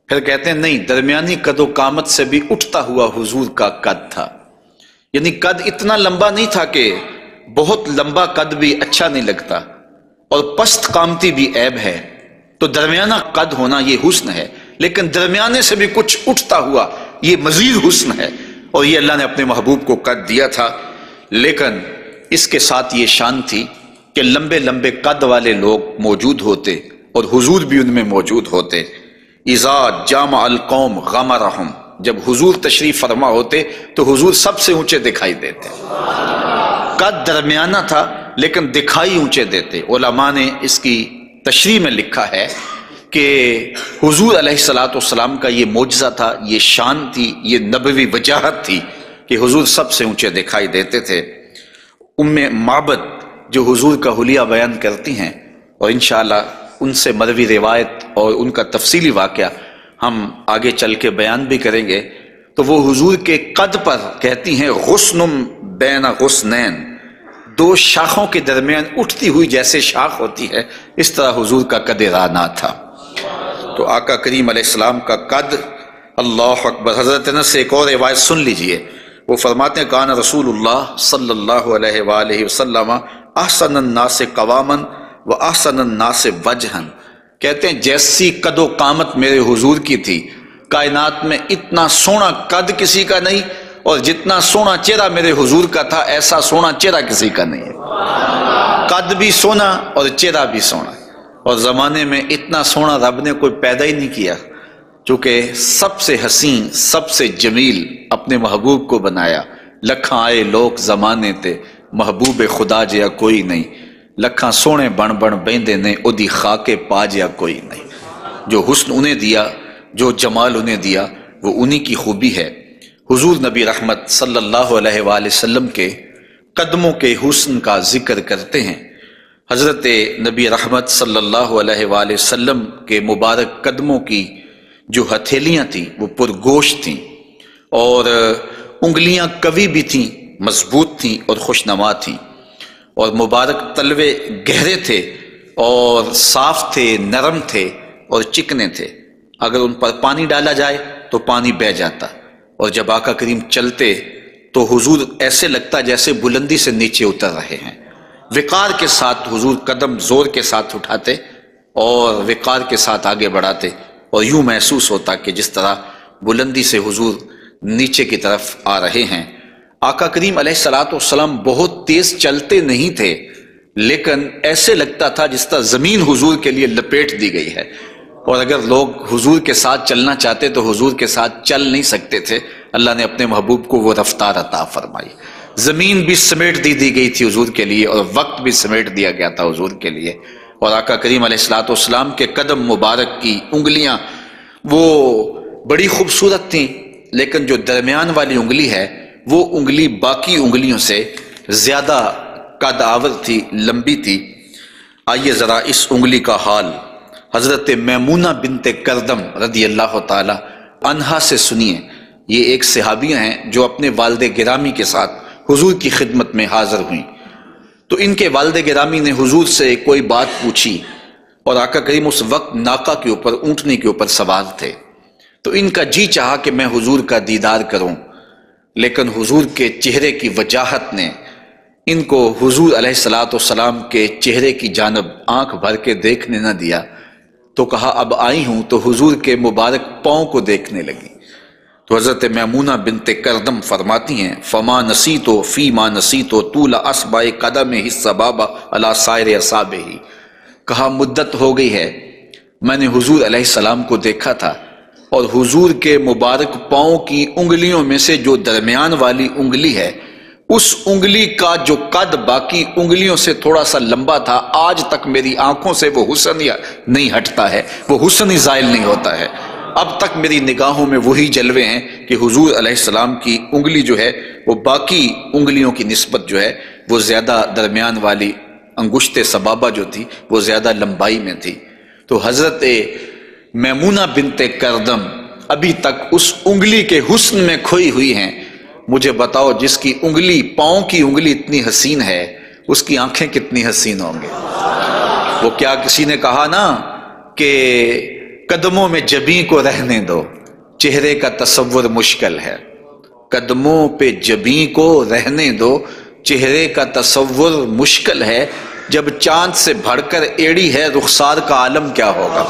پھر کہتے ہیں نہیں، درمیانی قد و قامت سے بھی اٹھتا ہوا حضور کا قد تھا، یعنی قد اتنا لمبا نہیں تھا کہ بہت لمبا قد بھی اچھا نہیں لگتا اور پست قامتی بھی عیب ہے، تو درمیانہ قد ہونا یہ حسن ہے، لیکن درمیانے سے بھی کچھ اٹھتا ہوا یہ مزید حسن ہے، اور یہ اللہ نے اپنے محبوب کو قد دیا تھا۔ لیکن اس کے ساتھ یہ شان تھی کہ لمبے لمبے قد والے لوگ موجود ہوتے اور حضور بھی ان میں موجود ہوتے۔ اذا جامع القوم غمرہم، جب حضور تشریف فرما ہوتے تو حضور سب سے اونچے دکھائی دیتے، قد درمیانہ تھا لیکن دکھائی اونچے دیتے۔ علماء نے اس کی تشریح میں لکھا ہے کہ حضور علیہ الصلوۃ والسلام کا یہ معجزہ تھا، یہ شان تھی، یہ نبوی وجاہت تھی کہ حضور سب سے اونچے دکھائی دیتے تھے۔ ام معبد جو حضور کا حلیہ بیان کرتی ہیں، اور انشاءاللہ ان سے مروی روایت اور ان کا تفصیلی واقعہ ہم آگے چل کے بیان بھی کریں گے، تو وہ حضور کے قد پر کہتی ہیں غصن بین غصنین، دو شاخوں کے درمیان اٹھتی ہوئی جیسے شاخ ہوتی ہے، اس طرح حضور کا قد رانا تھا۔ تو آقا کریم علیہ السلام کا قد، اللہ اکبر۔ حضرت انس سے ایک اور روایت سن لیجئے، وہ فرماتے ہیں کان رسول اللہ صلی اللہ علیہ وآلہ وسلم احسن الناس قواما و احسن الناس وجہا، کہتے ہیں جیسی قد و قامت میرے حضور کی تھی، کائنات میں اتنا سونا قد کسی کا نہیں، اور جتنا سونا چہرہ میرے حضور کا تھا ایسا سونا چہرہ کسی کا نہیں ہے۔ قد بھی سونا اور چہرہ بھی سونا، اور زمانے میں اتنا سونا رب نے کوئی پیدا ہی نہیں کیا، چونکہ سب سے حسین سب سے جمیل اپنے محبوب کو بنایا۔ لکھاں آئے لوگ زمانے تے محبوب خدا جیا کوئی نہیں، لکھاں سونے بن بن بیندے نے اودی خاکے پا جیا کوئی نہیں۔ جو حسن انہیں دیا، جو جمال انہیں دیا، وہ انہی کی خوبی ہے۔ حضور نبی رحمت صلی اللہ علیہ وآلہ وسلم کے قدموں کے حسن کا ذکر کرتے ہیں۔ حضرت نبی رحمت صلی اللہ علیہ وآلہ وسلم کے مبارک قدموں کی جو ہتھیلیاں تھیں وہ پرگوشت تھیں، اور انگلیاں قوی بھی تھیں، مضبوط تھیں اور خوشنما تھیں، اور مبارک تلوے گہرے تھے اور صاف تھے، نرم تھے اور چکنے تھے۔ اگر ان پر پانی ڈالا جائے تو پانی بہہ جاتا، اور جب آقا کریم چلتے تو حضور ایسے لگتا جیسے بلندی سے نیچے اتر رہے ہیں۔ وقار کے ساتھ حضور قدم زور کے ساتھ اٹھاتے اور وقار کے ساتھ آگے بڑھاتے، اور یوں محسوس ہوتا کہ جس طرح بلندی سے حضور نیچے کی طرف آ رہے ہیں۔ آقا کریم علیہ الصلوۃ والسلام بہت تیز چلتے نہیں تھے، لیکن ایسے لگتا تھا جس طرح زمین حضور کے لیے لپیٹ دی گئی ہے، اور اگر لوگ حضور کے ساتھ چلنا چاہتے تو حضور کے ساتھ چل نہیں سکتے تھے۔ اللہ نے اپنے محبوب کو وہ رفتار عطا فرمائی، زمین بھی سمیٹ دی گئی تھی حضور کے لیے، اور وقت بھی سمیٹ دیا گیا تھا حضور کے لیے۔ اور آقا کریم علیہ الصلوۃ والسلام کے قدم مبارک کی انگلیاں وہ بڑی خوبصورت تھیں، لیکن جو درمیان والی انگلی ہے وہ انگلی باقی انگلیوں سے زیادہ قد آور تھی، لمبی تھی۔ آئیے ذرا اس انگلی کا حال حضرت میمونہ بنت کردم رضی اللہ تعالی عنہا سے سنیے۔ یہ ایک صحابیہ ہیں جو اپنے والد گرامی کے ساتھ حضور کی خدمت میں حاضر ہوئیں۔ تو ان کے والد گرامی نے حضور سے کوئی بات پوچھی، اور آقا کریم اس وقت ناقہ کے اوپر، اونٹنی کے اوپر سوار تھے، تو ان کا جی چاہا کہ میں حضور کا دیدار کروں، لیکن حضور کے چہرے کی وجاہت نے ان کو حضور علیہ السلام کے چہرے کی جانب آنکھ بھر کے دیکھنے نہ دیا، تو کہا اب آئی ہوں تو حضور کے مبارک پاؤں کو دیکھنے لگی۔ تو حضرت میمونہ بنت کردم فرماتی ہیں فما نسیتو فی ما نسیتو طول اصبع قدمہ السبابہ علی سائر اصابعہ، کہا مدت ہو گئی ہے میں نے حضور علیہ السلام کو دیکھا تھا، اور حضور کے مبارک پاؤں کی انگلیوں میں سے جو درمیان والی انگلی ہے، اس انگلی کا جو قد باقی انگلیوں سے تھوڑا سا لمبا تھا، آج تک میری آنکھوں سے وہ حسن نہیں ہٹتا ہے، وہ حسن ہی زائل نہیں ہوتا ہے۔ اب تک میری نگاہوں میں وہی جلوے ہیں کہ حضور علیہ السلام کی انگلی جو ہے وہ باقی انگلیوں کی نسبت جو ہے وہ زیادہ درمیان والی انگشت سبابہ جو تھی وہ زیادہ لمبائی میں تھی۔ تو حضرت میمونہ بنت کردم ابھی تک اس انگلی کے حسن میں کھوئی ہوئی ہیں۔ مجھے بتاؤ جس کی انگلی، پاؤں کی انگلی اتنی حسین ہے، اس کی آنکھیں کتنی حسین ہوں گے۔ وہ کیا کسی نے کہا نا کہ قدموں میں جبیں کو رہنے دو، چہرے کا تصور مشکل ہے۔ قدموں پہ جبیں کو رہنے دو، چہرے کا تصور مشکل ہے، جب چاند سے بڑھ کر ایڑی ہے رخسار کا عالم کیا ہوگا۔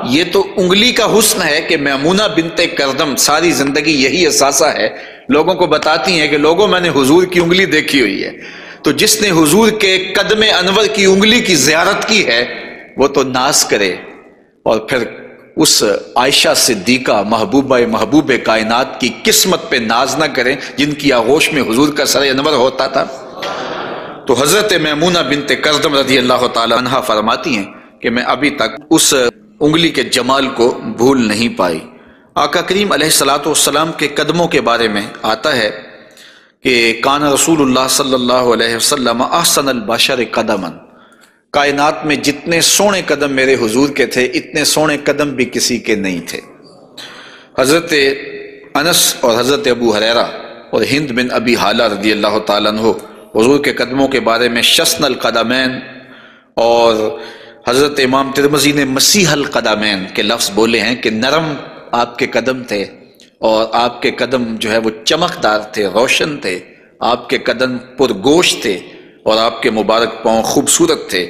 یہ تو انگلی کا حسن ہے کہ میمونہ بنت کردم ساری زندگی یہی احساسہ ہے، لوگوں کو بتاتی ہیں کہ لوگوں میں نے حضور کی انگلی دیکھی ہوئی ہے۔ تو جس نے حضور کے قدم انور کی انگلی کی زیارت کی ہے وہ تو ناز کرے، اور پھر اس عائشہ صدیقہ محبوب کائنات کی قسمت پہ ناز نہ کریں جن کی آغوش میں حضور کا سر انور ہوتا تھا۔ تو حضرت میمونہ بنت کردم رضی اللہ تعالی عنہا فرماتی ہیں کہ میں ابھی تک اس انگلی کے جمال کو بھول نہیں پائی۔ آقا کریم علیہ السلام کے قدموں کے بارے میں آتا ہے کہ کان رسول اللہ صلی اللہ علیہ وسلم احسن البشر قدما، کائنات میں جتنے سونے قدم میرے حضور کے تھے اتنے سونے قدم بھی کسی کے نہیں تھے۔ حضرت انس اور حضرت ابو ہریرہ اور ہند بن ابی حالہ رضی اللہ تعالیٰ عنہ حضور کے قدموں کے بارے میں شسن القدمین، اور حضرت امام ترمذی نے مسیح القدمین کے لفظ بولے ہیں کہ نرم آپ کے قدم تھے، اور آپ کے قدم جو ہے وہ چمکدار تھے، روشن تھے، آپ کے قدم پرگوشت تھے، اور آپ کے مبارک پاؤں خوبصورت تھے۔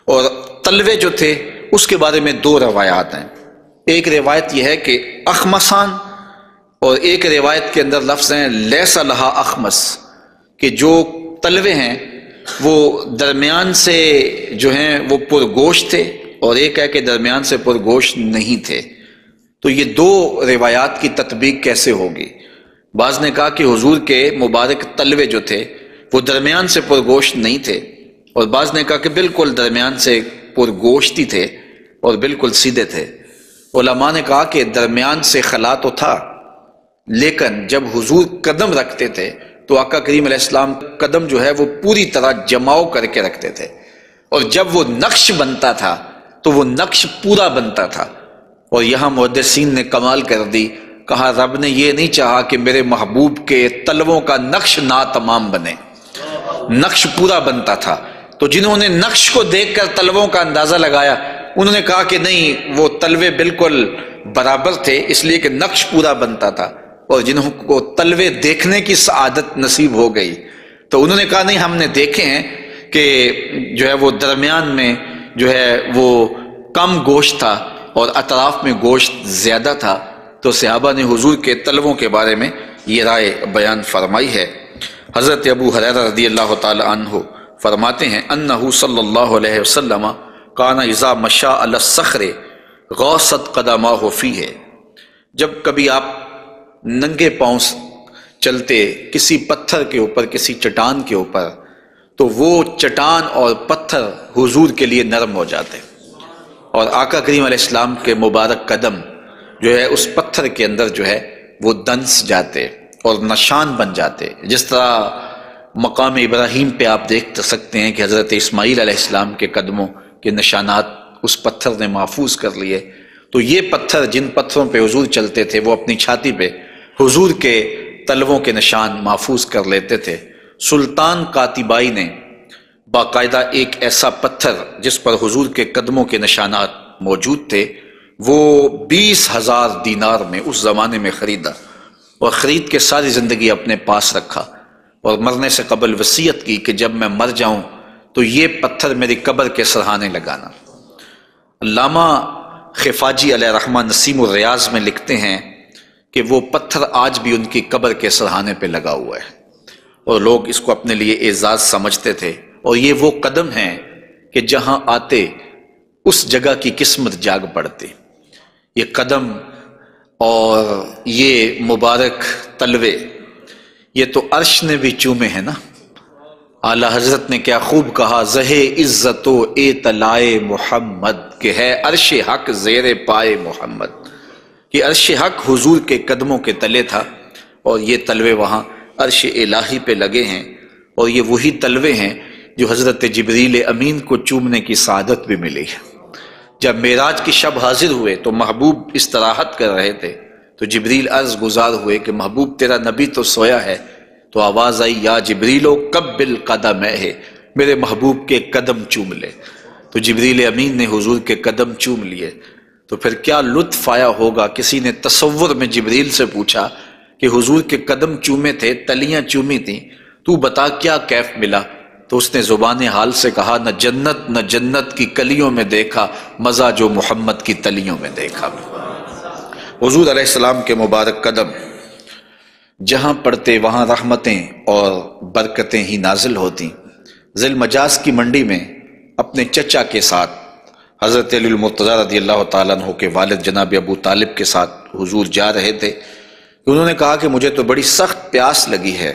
اور تلوے جو تھے اس کے بارے میں دو روایات ہیں، ایک روایت یہ ہے کہ اخمسان، اور ایک روایت کے اندر لفظ ہیں لیس لہا اخمس، کہ جو تلوے ہیں وہ درمیان سے جو ہیں وہ پرگوشت تھے، اور ایک ہے کہ درمیان سے پرگوشت نہیں تھے۔ تو یہ دو روایات کی تطبیق کیسے ہوگی؟ بعض نے کہا کہ حضور کے مبارک تلوے جو تھے وہ درمیان سے پرگوشت نہیں تھے، اور بعض نے کہا کہ بالکل درمیان سے پرگوشت ہی تھے اور بالکل سیدھے تھے۔ علماء نے کہا کہ درمیان سے خلا تو تھا، لیکن جب حضور قدم رکھتے تھے تو آقا کریم علیہ السلام قدم جو ہے وہ پوری طرح جماؤ کر کے رکھتے تھے، اور جب وہ نقش بنتا تھا تو وہ نقش پورا بنتا تھا۔ اور یہاں محدثین نے کمال کر دی، کہا رب نے یہ نہیں چاہا کہ میرے محبوب کے تلووں کا نقش ناتمام بنے، نقش پورا بنتا تھا۔ تو جنہوں نے نقش کو دیکھ کر تلووں کا اندازہ لگایا انہوں نے کہا کہ نہیں، وہ تلوے بالکل برابر تھے اس لیے کہ نقش پورا بنتا تھا، اور جنہوں کو تلوے دیکھنے کی سعادت نصیب ہو گئی تو انہوں نے کہا نہیں، ہم نے دیکھے ہیں کہ جو ہے وہ درمیان میں جو ہے وہ کم گوشت تھا اور اطراف میں گوشت زیادہ تھا۔ تو صحابہ نے حضور کے تلووں کے بارے میں یہ رائے بیان فرمائی ہے۔ حضرت ابو ہریرہ رضی اللہ تعالی عنہ فرماتے ہیں انہ صلی اللہ علیہ وسلم کان اذا مشى علی الصخر غاصت قدماہ فیہ، جب کبھی آپ ننگے پاؤں چلتے کسی پتھر کے اوپر، کسی چٹان کے اوپر، تو وہ چٹان اور پتھر حضور کے لیے نرم ہو جاتے، اور آقا کریم علیہ السلام کے مبارک قدم جو ہے اس پتھر کے اندر جو ہے وہ دنس جاتے اور نشان بن جاتے۔ جس طرح مقام ابراہیم پہ آپ دیکھ سکتے ہیں کہ حضرت اسماعیل علیہ السلام کے قدموں کے نشانات اس پتھر نے محفوظ کر لیے، تو یہ پتھر جن پتھروں پہ حضور چلتے تھے وہ اپنی چھاتی پہ حضور کے تلووں کے نشان محفوظ کر لیتے تھے۔ سلطان قاتبائی نے باقاعدہ ایک ایسا پتھر جس پر حضور کے قدموں کے نشانات موجود تھے وہ 20,000 دینار میں اس زمانے میں خریدا، اور خرید کے ساری زندگی اپنے پاس رکھا، اور مرنے سے قبل وصیت کی کہ جب میں مر جاؤں تو یہ پتھر میری قبر کے سرہانے لگانا۔ علامہ خفاجی علیہ رحمہ نسیم الریاض میں لکھتے ہیں کہ وہ پتھر آج بھی ان کی قبر کے سرہانے پہ لگا ہوا ہے، اور لوگ اس کو اپنے لیے اعزاز سمجھتے تھے، اور یہ وہ قدم ہیں کہ جہاں آتے اس جگہ کی قسمت جاگ پڑتی۔ یہ قدم اور یہ مبارک تلوے یہ تو عرش نے بھی چومے ہیں نا۔ اعلی حضرت نے کیا خوب کہا، زہے عزت و اطلاع محمد، کہ ہے عرش حق زیر پائے محمد، کہ عرش حق حضور کے قدموں کے تلے تھا، اور یہ تلوے وہاں عرش الہی پہ لگے ہیں، اور یہ وہی تلوے ہیں جو حضرت جبریل امین کو چومنے کی سعادت بھی ملی ہے۔ جب معراج کی شب حاضر ہوئے تو محبوب استراحت کر رہے تھے، تو جبریل عرض گزار ہوئے کہ محبوب تیرا نبی تو سویا ہے، تو آواز آئی یا جبریلو قبل قدمہ، میرے محبوب کے قدم چوم لے۔ تو جبریل امین نے حضور کے قدم چوم لیے، تو پھر کیا لطف آیا ہوگا۔ کسی نے تصور میں جبریل سے پوچھا کہ حضور کے قدم چومے تھے، تلیاں چومی تھیں، تو بتا کیا کیف ملا؟ تو اس نے زبان حال سے کہا، نہ جنت نہ جنت کی کلیوں میں دیکھا مزہ جو محمد کی تلیوں میں دیکھا۔ حضور علیہ السلام کے مبارک قدم جہاں پڑتے وہاں رحمتیں اور برکتیں ہی نازل ہوتی۔ ذی المجاز کی منڈی میں اپنے چچا کے ساتھ حضرت علی المرتضیٰ رضی اللہ تعالیٰ عنہ کے والد جناب ابو طالب کے ساتھ حضور جا رہے تھے، انہوں نے کہا کہ مجھے تو بڑی سخت پیاس لگی ہے۔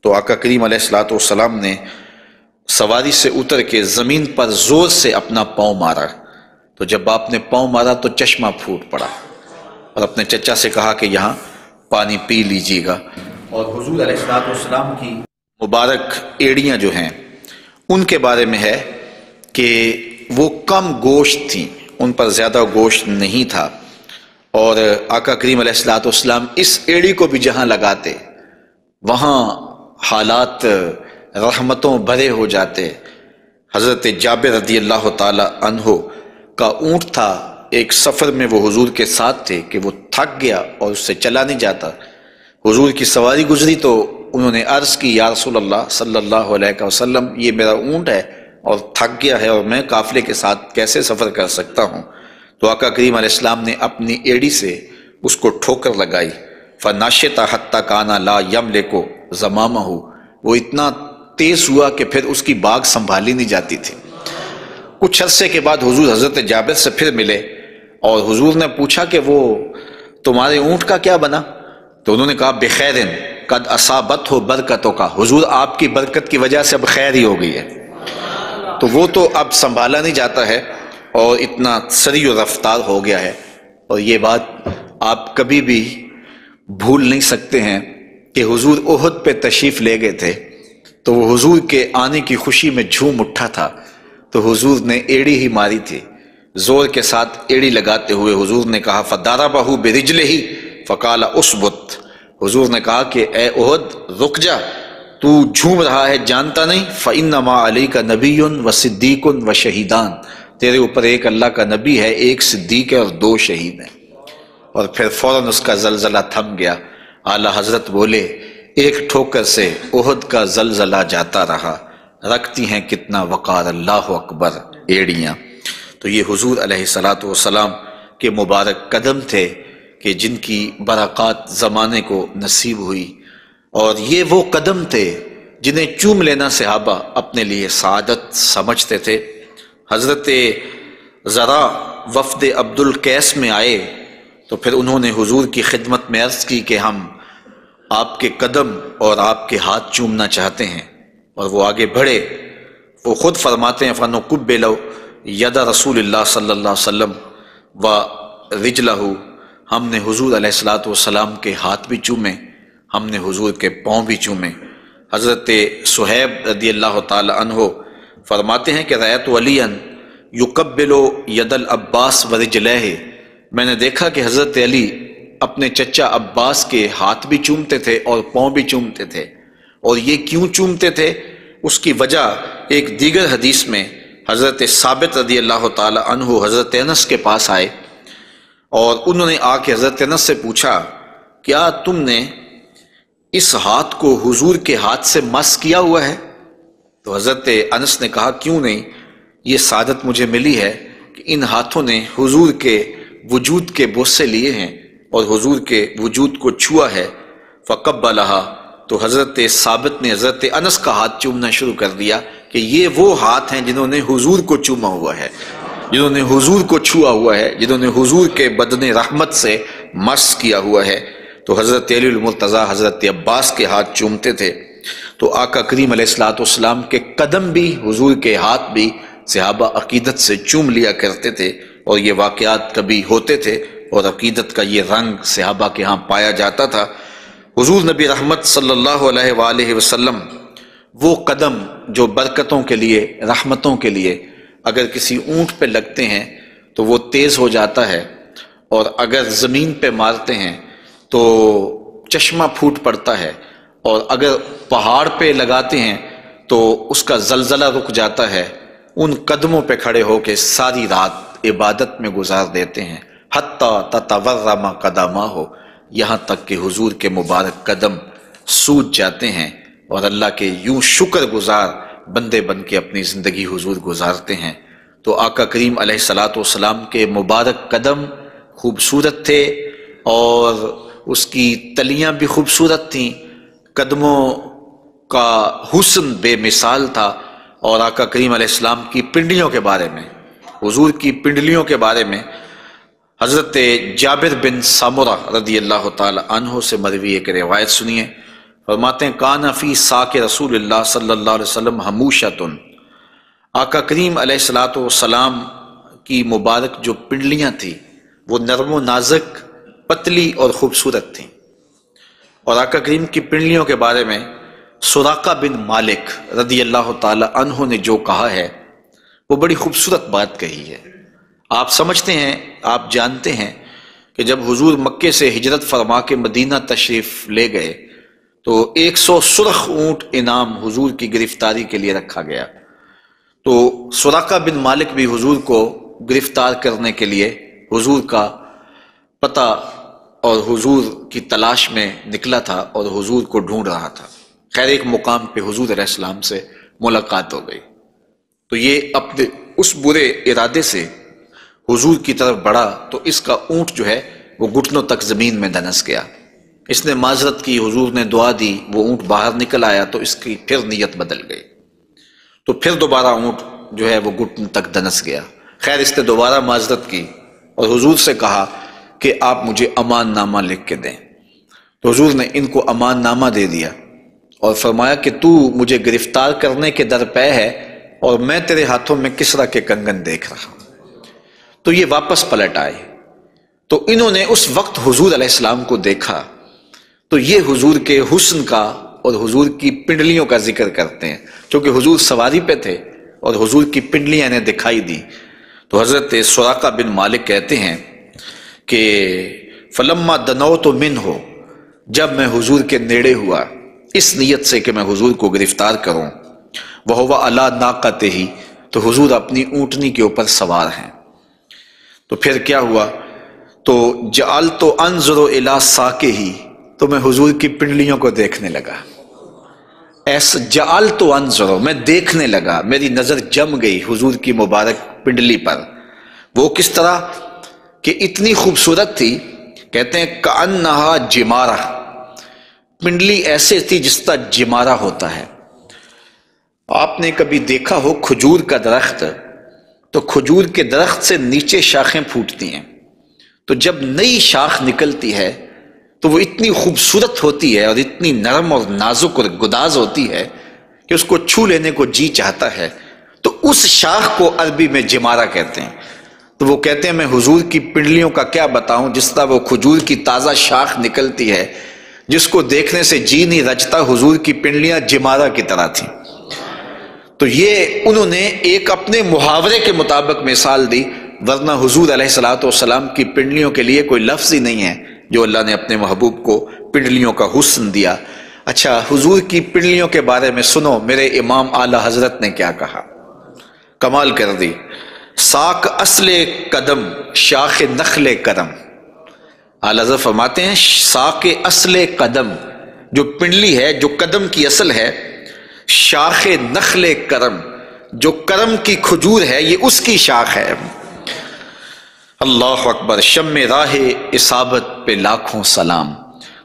تو آقا کریم علیہ الصلوۃ والسلام نے سواری سے اتر کے زمین پر زور سے اپنا پاؤں مارا، تو جب آپ نے پاؤں مارا تو چشمہ پھوٹ پڑا، اور اپنے چچا سے کہا کہ یہاں پانی پی لیجیے گا۔ اور حضور علیہ الصلوۃ والسلام کی مبارک ایڑیاں جو ہیں ان کے بارے میں ہے کہ وہ کم گوشت تھیں، ان پر زیادہ گوشت نہیں تھا، اور آقا کریم علیہ الصلوۃ والسلام اس ایڑی کو بھی جہاں لگاتے وہاں حالات رحمتوں بھرے ہو جاتے۔ حضرت جابر رضی اللہ تعالی عنہ کا اونٹ تھا، ایک سفر میں وہ حضور کے ساتھ تھے کہ وہ تھک گیا اور اس سے چلا نہیں جاتا۔ حضور کی سواری گزری تو انہوں نے عرض کی، یا رسول اللہ صلی اللہ علیہ وسلم، یہ میرا اونٹ ہے اور تھک گیا ہے، اور میں قافلے کے ساتھ کیسے سفر کر سکتا ہوں؟ تو آقا کریم علیہ السلام نے اپنی ایڑی سے اس کو ٹھوکر لگائی، فَنَاشِطَ حَتَّى كَانَ لَا يَمْلِكُ زَمَامَهُ، وہ اتنا تیز ہوا کہ پھر اس کی باگ سنبھالی نہیں جاتی تھی۔ کچھ عرصے کے بعد حضور حضرت جابر سے پھر ملے، اور حضور نے پوچھا کہ وہ تمہارے اونٹ کا کیا بنا؟ تو انہوں نے کہا بخیرن قد اصابتہ برکتوں کا، حضور آپ کی برکت کی وجہ سے اب خیر ہی ہو گئی ہے۔ تو وہ تو اب سنبھالا نہیں جاتا ہے اور اتنا سری و رفتار ہو گیا ہے، اور یہ بات آپ کبھی بھی بھول نہیں سکتے ہیں کہ حضور احد پہ تشریف لے گئے تھے، تو وہ حضور کے آنے کی خوشی میں جھوم اٹھا تھا، تو حضور نے ایڑی ہی ماری تھی، زور کے ساتھ ایڑی لگاتے ہوئے حضور نے کہا فَضَرَبَهُ بِرِجْلِهِ فَقَالَ اُثْبُتْ، حضور نے کہا کہ اے احد رک جا، تو جھوم رہا ہے جانتا نہیں، فَإِنَّمَا عَلَيْكَ نَبِيٌّ وَصِدِّيقٌ وَشَهِيدَانِ، تیرے اوپر ایک اللہ کا نبی ہے، ایک صدیق ہے اور 2 شہید ہیں۔ اور پھر فوراً اس کا زلزلہ تھم گیا۔ اعلیٰ حضرت بولے، ایک ٹھوکر سے احد کا زلزلہ جاتا رہا، رکھتی ہیں کتنا وقار اللہ اکبر ایڑیاں۔ تو یہ حضور علیہ الصلوۃ والسلام کے مبارک قدم تھے کہ جن کی برکات زمانے کو نصیب ہوئی، اور یہ وہ قدم تھے جنہیں چوم لینا صحابہ اپنے لیے سعادت سمجھتے تھے۔ حضرت ذرا وفد عبد القیس میں آئے تو پھر انہوں نے حضور کی خدمت میں عرض کی کہ ہم آپ کے قدم اور آپ کے ہاتھ چومنا چاہتے ہیں، اور وہ آگے بڑھے۔ وہ خود فرماتے ہیں فَنُقُبِّلُ یَدَ رسول اللہ صلی اللہ علیہ وسلم وَرِجْلَهُ، ہم نے حضور علیہ الصلوۃ والسلام کے ہاتھ بھی چومے، ہم نے حضور کے پاؤں بھی چومے۔ حضرت صہیب رضی اللہ تعالی عنہ فرماتے ہیں کہ رأیت علیٰ یقبل ید العباس ورجلہ، میں نے دیکھا کہ حضرت علی اپنے چچا عباس کے ہاتھ بھی چومتے تھے اور پاؤں بھی چومتے تھے، اور یہ کیوں چومتے تھے؟ اس کی وجہ ایک دیگر حدیث میں حضرت ثابت رضی اللہ تعالی عنہ حضرت انس کے پاس آئے اور انہوں نے آ کے حضرت انس سے پوچھا کیا تم نے اس ہاتھ کو حضور کے ہاتھ سے مس کیا ہوا ہے؟ تو حضرت انس نے کہا کیوں نہیں، یہ سعادت مجھے ملی ہے کہ ان ہاتھوں نے حضور کے وجود کے بوسے لیے ہیں اور حضور کے وجود کو چھوا ہے۔ فقبلہا، تو حضرت ثابت نے حضرت انس کا ہاتھ چومنا شروع کر دیا کہ یہ وہ ہاتھ ہیں جنہوں نے حضور کو چوما ہوا ہے، جنہوں نے حضور کو چھوا ہوا ہے، جنہوں نے حضور کے بدن رحمت سے مس کیا ہوا ہے۔ تو حضرت علی المرتضیٰ حضرت عباس کے ہاتھ چومتے تھے، تو آقا کریم علیہ الصلوۃ والسلام کے قدم بھی، حضور کے ہاتھ بھی صحابہ عقیدت سے چوم لیا کرتے تھے، اور یہ واقعات کبھی ہوتے تھے اور عقیدت کا یہ رنگ صحابہ کے ہاں پایا جاتا تھا۔ حضور نبی رحمت صلی اللہ علیہ وآلہ وسلم وہ قدم جو برکتوں کے لیے، رحمتوں کے لیے اگر کسی اونٹ پہ لگتے ہیں تو وہ تیز ہو جاتا ہے، اور اگر زمین پہ مارتے ہیں تو چشمہ پھوٹ پڑتا ہے، اور اگر پہاڑ پہ لگاتے ہیں تو اس کا زلزلہ رک جاتا ہے۔ ان قدموں پہ کھڑے ہو کے ساری رات عبادت میں گزار دیتے ہیں، حتیٰ تتورم قدماہ، یہاں تک کہ حضور کے مبارک قدم سوج جاتے ہیں، اور اللہ کے یوں شکر گزار بندے بن کے اپنی زندگی حضور گزارتے ہیں۔ تو آقا کریم علیہ الصلوۃ والسلام کے مبارک قدم خوبصورت تھے، اور اس کی تلیاں بھی خوبصورت تھیں، قدموں کا حسن بے مثال تھا۔ اور آقا کریم علیہ السلام کی پنڈلیوں کے بارے میں، حضور کی پنڈلیوں کے بارے میں حضرت جابر بن سمرہ رضی اللہ تعالی عنہ سے مروی ایک روایت سنیے۔ فرماتے ہیں کان فی ساق رسول اللہ صلی اللہ علیہ وسلم حموشۃ، آقا کریم علیہ الصلوۃ والسلام کی مبارک جو پنڈلیاں تھیں وہ نرم و نازک، پتلی اور خوبصورت تھیں۔ اور آقا کریم کی پنڈلیوں کے بارے میں سراقہ بن مالک رضی اللہ تعالی عنہ نے جو کہا ہے وہ بڑی خوبصورت بات کہی ہے۔ آپ سمجھتے ہیں، آپ جانتے ہیں کہ جب حضور مکے سے ہجرت فرما کے مدینہ تشریف لے گئے تو 100 سرخ اونٹ انعام حضور کی گرفتاری کے لیے رکھا گیا۔ تو سراقہ بن مالک بھی حضور کو گرفتار کرنے کے لیے حضور کا پتہ اور حضور کی تلاش میں نکلا تھا اور حضور کو ڈھونڈ رہا تھا۔ خیر ایک مقام پہ حضور علیہ السلام سے ملاقات ہو گئی، تو یہ اپنے اس برے ارادے سے حضور کی طرف بڑھا تو اس کا اونٹ جو ہے وہ گھٹنوں تک زمین میں دنس گیا۔ اس نے معذرت کی، حضور نے دعا دی، وہ اونٹ باہر نکل آیا تو اس کی پھر نیت بدل گئی، تو پھر دوبارہ اونٹ جو ہے وہ گھٹن تک دنس گیا۔ خیر اس نے دوبارہ معذرت کی اور حضور سے کہا کہ آپ مجھے امان نامہ لکھ کے دیں۔ تو حضور نے ان کو امان نامہ دے دیا اور فرمایا کہ تو مجھے گرفتار کرنے کے درپے ہے اور میں تیرے ہاتھوں میں کسرا کے کنگن دیکھ رہا ہوں۔ تو یہ واپس پلٹ آئے، تو انہوں نے اس وقت حضور علیہ السلام کو دیکھا، تو یہ حضور کے حسن کا اور حضور کی پنڈلیوں کا ذکر کرتے ہیں، کیونکہ حضور سواری پہ تھے اور حضور کی پنڈلیاں انہیں دکھائی دی۔ تو حضرت سراقہ بن مالک کہتے ہیں کہ فلما دنوت منہ، جب میں حضور کے نیڑے ہوا اس نیت سے کہ میں حضور کو گرفتار کروں، وہو علی ناقتہ، تو حضور اپنی اونٹنی کے اوپر سوار ہیں۔ تو پھر کیا ہوا؟ تو جعلت انظر الی ساقہ، تو میں حضور کی پنڈلیوں کو دیکھنے لگا۔ ایسا جعلت انظر، میں دیکھنے لگا، میری نظر جم گئی حضور کی مبارک پنڈلی پر۔ وہ کس طرح کہ اتنی خوبصورت تھی، کہتے ہیں کأنہا جمارہ، پنڈلی ایسے تھی جس طرح جمارہ ہوتا ہے۔ آپ نے کبھی دیکھا ہو کھجور کا درخت، تو کھجور کے درخت سے نیچے شاخیں پھوٹتی ہیں، تو جب نئی شاخ نکلتی ہے تو وہ اتنی خوبصورت ہوتی ہے اور اتنی نرم اور نازک اور گداز ہوتی ہے کہ اس کو چھو لینے کو جی چاہتا ہے۔ تو اس شاخ کو عربی میں جمارہ کہتے ہیں۔ تو وہ کہتے ہیں میں حضور کی پنڈلیوں کا کیا بتاؤں، جس طرح وہ کھجور کی تازہ شاخ نکلتی ہے جس کو دیکھنے سے جی نہیں رجتا، حضور کی پنڈلیاں جمارہ کی طرح تھیں۔ تو یہ انہوں نے ایک اپنے محاورے کے مطابق مثال دی، ورنہ حضور علیہ الصلوۃ والسلام کی پنڈلیوں کے لیے کوئی لفظ ہی نہیں ہے جو اللہ نے اپنے محبوب کو پنڈلیوں کا حسن دیا۔ اچھا، حضور کی پنڈلیوں کے بارے میں سنو میرے امام اعلی حضرت نے کیا کہا، کمال کر دی۔ ساک اصل قدم شاخ نخل کرم، اعلی حضرت فرماتے ہیں ساک اصل قدم، جو پنڈلی ہے، جو قدم کی اصل ہے، شاخ نخل کرم، جو کرم کی کھجور ہے، یہ اس کی شاخ ہے۔ اللہ اکبر، شم راہ اصابت پہ لاکھوں سلام۔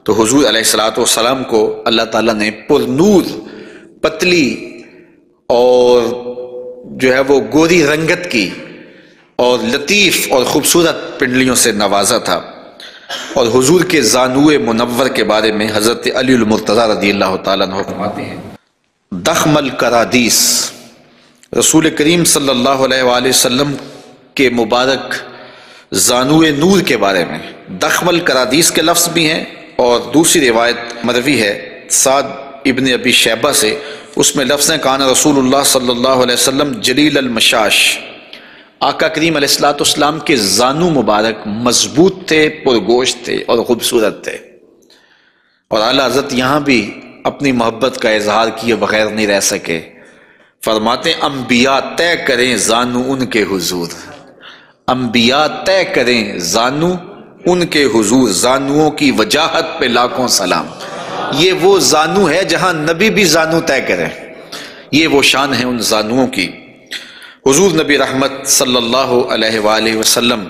تو حضور علیہ الصلوۃ والسلام کو اللہ تعالیٰ نے پر نور، پتلی اور جو ہے وہ گوری رنگت کی اور لطیف اور خوبصورت پنڈلیوں سے نوازا تھا۔ اور حضور کے زانوئے منور کے بارے میں حضرت علی المرتضیٰ رضی اللہ تعالیٰ عنہ فرماتے ہیں دخم الکرادیس، رسول کریم صلی اللہ علیہ وآلہ وسلم کے مبارک زانوئے نور کے بارے میں دخم الکرادیس کے لفظ بھی ہیں، اور دوسری روایت مروی ہے سعد ابن ابی شیبہ سے، اس میں لفظ ہیں کان رسول اللہ صلی اللہ علیہ وسلم جلیل المشاش، آقا کریم علیہ السلام کے زانو مبارک مضبوط تھے، پرگوشت تھے اور خوبصورت تھے۔ اور اعلیٰ حضرت یہاں بھی اپنی محبت کا اظہار کیے بغیر نہیں رہ سکے، فرماتے ہیں انبیاء طے کریں زانو ان کے حضور، انبیاء طے کریں زانو ان کے حضور، زانوؤں کی وجاہت پہ لاکھوں سلام۔ یہ وہ زانو ہے جہاں نبی بھی زانو طے کریں، یہ وہ شان ہے ان زانوؤں کی۔ حضور نبی رحمت صلی اللہ علیہ وآلہ وسلم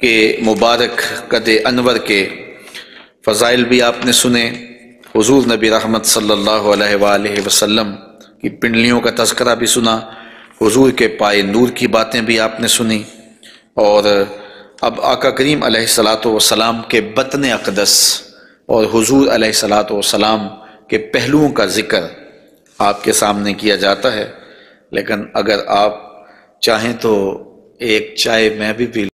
کے مبارک قد انور کے فضائل بھی آپ نے سنے، حضور نبی رحمت صلی اللہ علیہ وآلہ وسلم کی پنڈلیوں کا تذکرہ بھی سنا، حضور کے پائے نور کی باتیں بھی آپ نے سنی، اور اب آقا کریم علیہ الصلوۃ والسلام کے بطن اقدس اور حضور علیہ الصلوۃ والسلام کے پہلوؤں کا ذکر آپ کے سامنے کیا جاتا ہے۔ لیکن اگر آپ چاہیں تو ایک چائے میں بھی پی